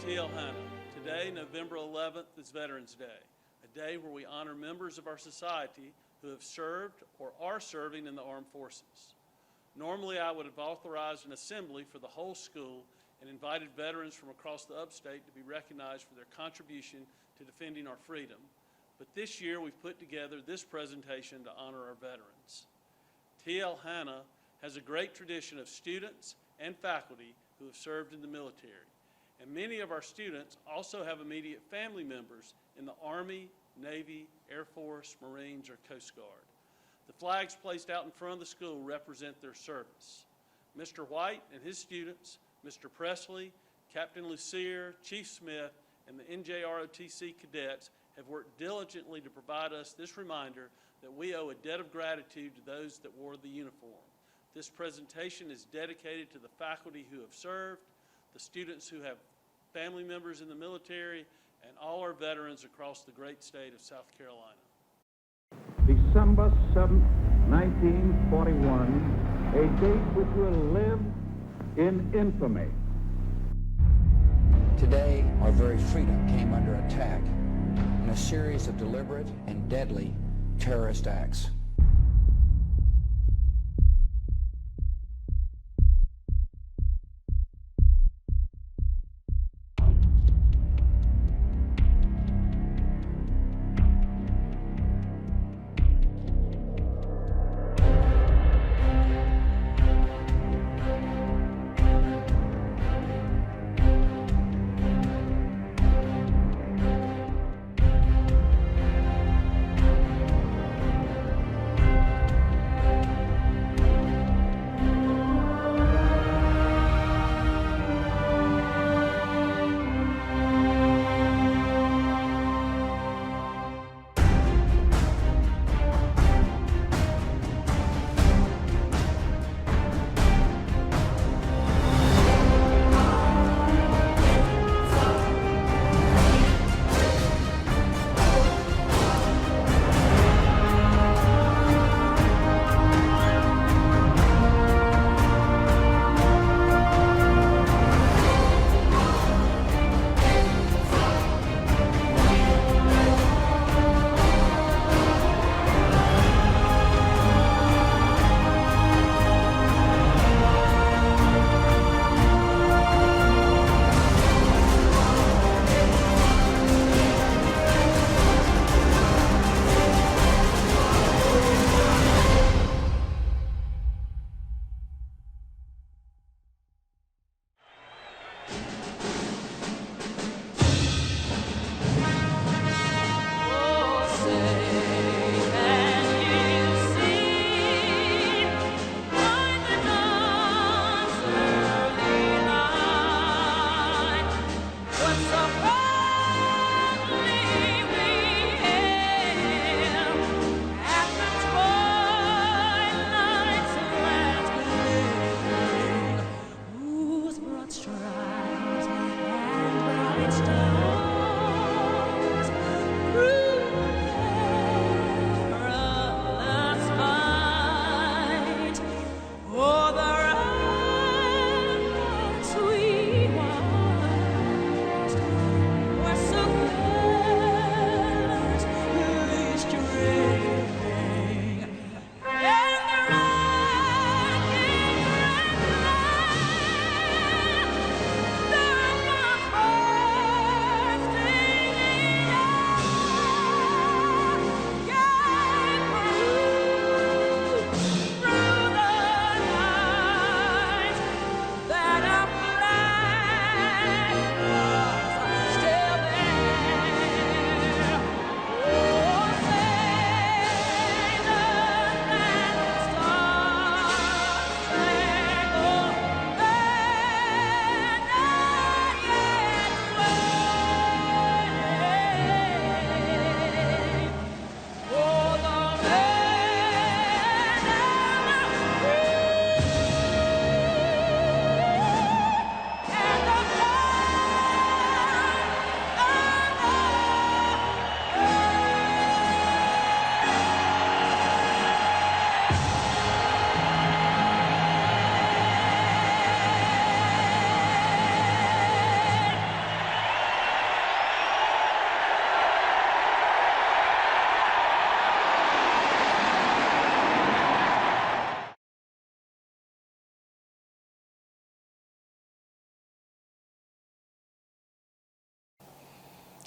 T.L. Hanna. Today, November 11th, is Veterans Day, a day where we honor members of our society who have served or are serving in the armed forces. Normally, I would have authorized an assembly for the whole school and invited veterans from across the upstate to be recognized for their contribution to defending our freedom. But this year, we've put together this presentation to honor our veterans. T.L. Hanna has a great tradition of students and faculty who have served in the military. And many of our students also have immediate family members in the Army, Navy, Air Force, Marines, or Coast Guard. The flags placed out in front of the school represent their service. Mr. White and his students, Mr. Presley, Captain Lucier, Chief Smith, and the NJROTC cadets have worked diligently to provide us this reminder that we owe a debt of gratitude to those that wore the uniform. This presentation is dedicated to the faculty who have served, the students who have family members in the military, and all our veterans across the great state of South Carolina. December 7, 1941, a date which will live in infamy. Today, our very freedom came under attack in a series of deliberate and deadly terrorist acts.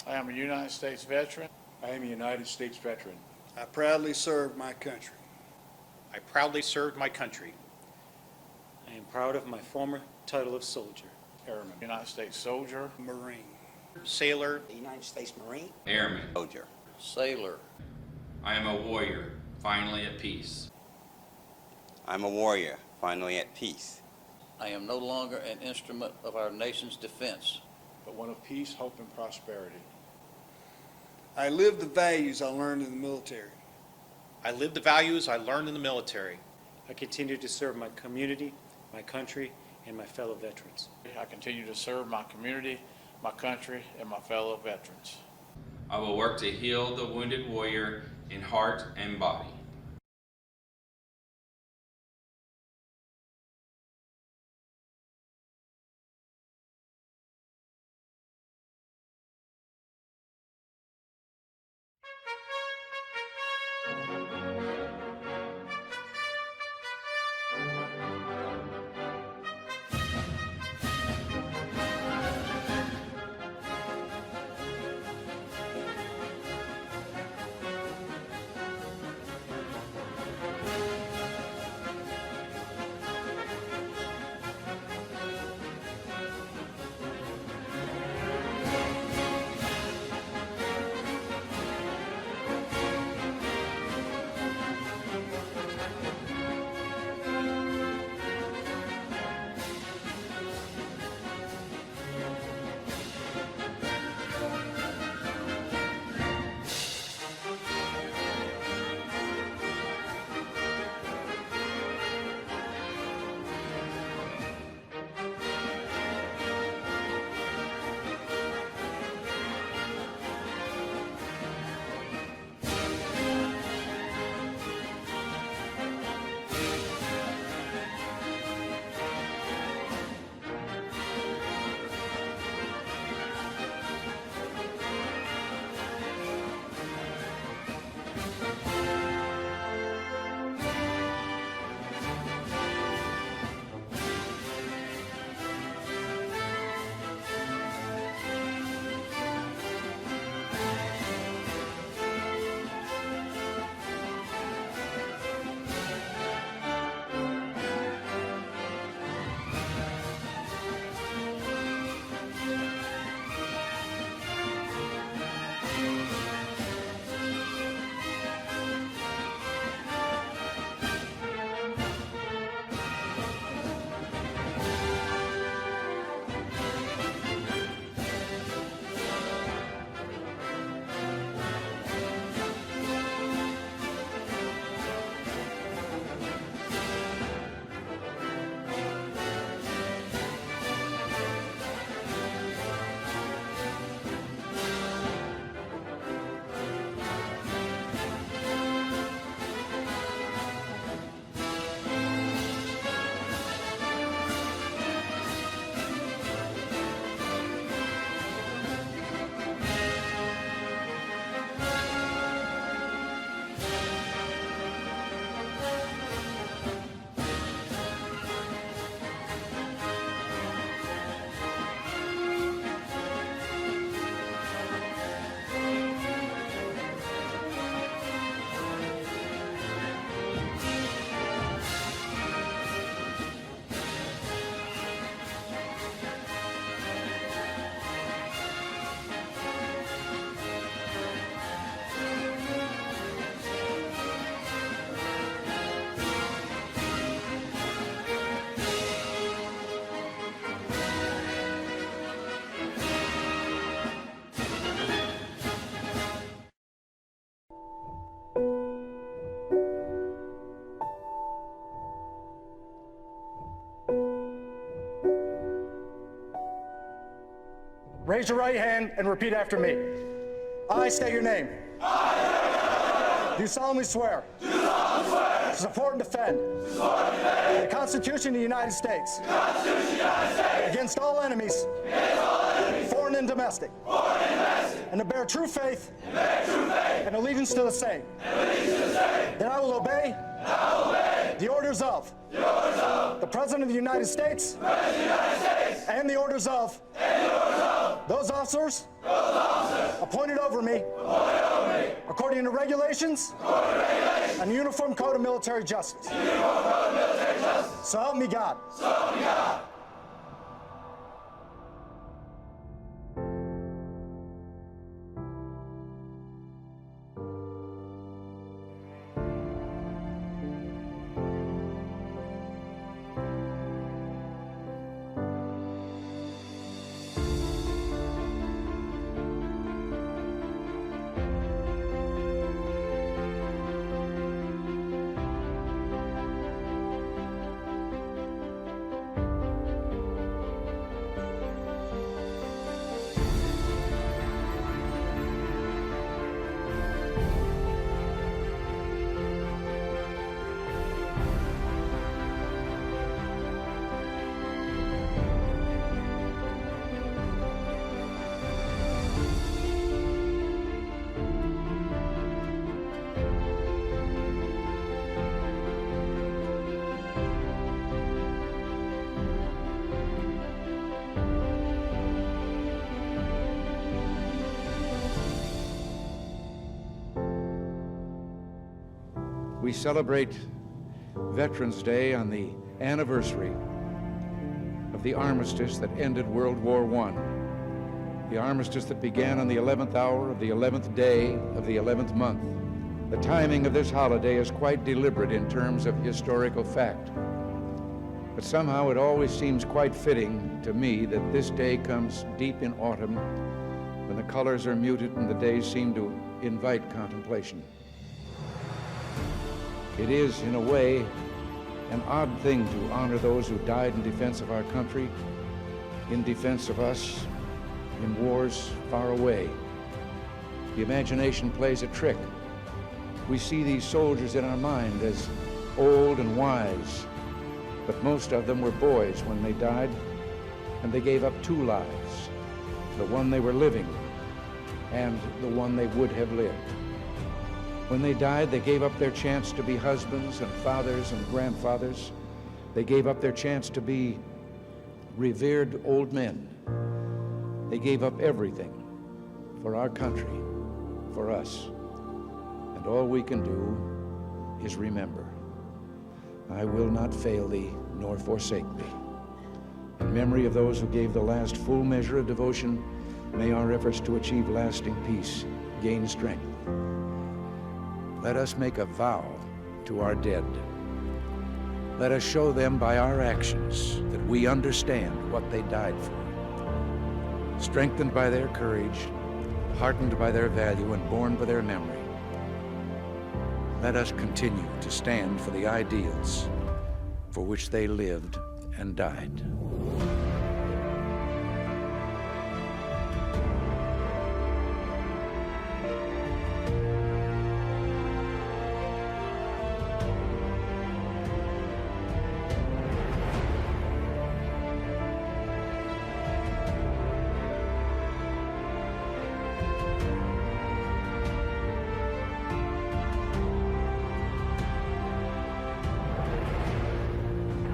I am a United States veteran. I am a United States veteran. I proudly served my country. I proudly served my country. I am proud of my former title of soldier. Airman. United States soldier. Marine. Sailor. United States Marine. Airman. Soldier. Sailor. I am a warrior, finally at peace. I'm a warrior, finally at peace. I am no longer an instrument of our nation's defense. But one of peace, hope, and prosperity. I live the values I learned in the military. I live the values I learned in the military. I continue to serve my community, my country, and my fellow veterans. I continue to serve my community, my country, and my fellow veterans. I will work to heal the wounded warrior in heart and body. Raise your right hand and repeat after me. I state your name. Do solemnly swear. To support and defend. The Constitution of the United States. Against all enemies. Foreign and domestic. And to bear true faith. And allegiance to the same. That I will obey. The orders of. The President of the United States. And the orders of. Those officers appointed over me according to regulations and the Uniform Code of Military Justice. So help me God. We celebrate Veterans Day on the anniversary of the armistice that ended World War I. The armistice that began on the 11th hour of the 11th day of the 11th month. The timing of this holiday is quite deliberate in terms of historical fact. But somehow it always seems quite fitting to me that this day comes deep in autumn when the colors are muted and the days seem to invite contemplation. It is, in a way, an odd thing to honor those who died in defense of our country, in defense of us, in wars far away. The imagination plays a trick. We see these soldiers in our mind as old and wise, but most of them were boys when they died, and they gave up two lives, the one they were living and the one they would have lived. When they died, they gave up their chance to be husbands and fathers and grandfathers. They gave up their chance to be revered old men. They gave up everything for our country, for us. And all we can do is remember. I will not fail thee nor forsake thee. In memory of those who gave the last full measure of devotion, may our efforts to achieve lasting peace gain strength. Let us make a vow to our dead. Let us show them by our actions that we understand what they died for. Strengthened by their courage, heartened by their value, and borne by their memory, let us continue to stand for the ideals for which they lived and died.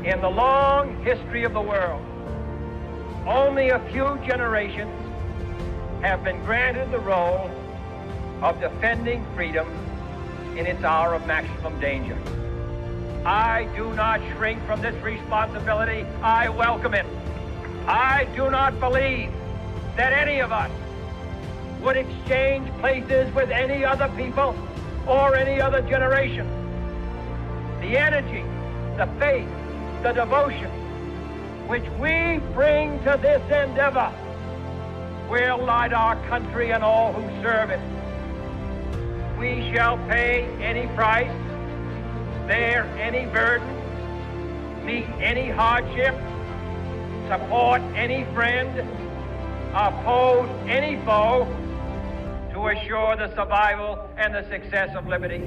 In the long history of the world, only a few generations have been granted the role of defending freedom in its hour of maximum danger. I do not shrink from this responsibility. I welcome it. I do not believe that any of us would exchange places with any other people or any other generation. The energy, the faith, the devotion which we bring to this endeavor will light our country and all who serve it. We shall pay any price, bear any burden, meet any hardship, support any friend, oppose any foe to assure the survival and the success of liberty.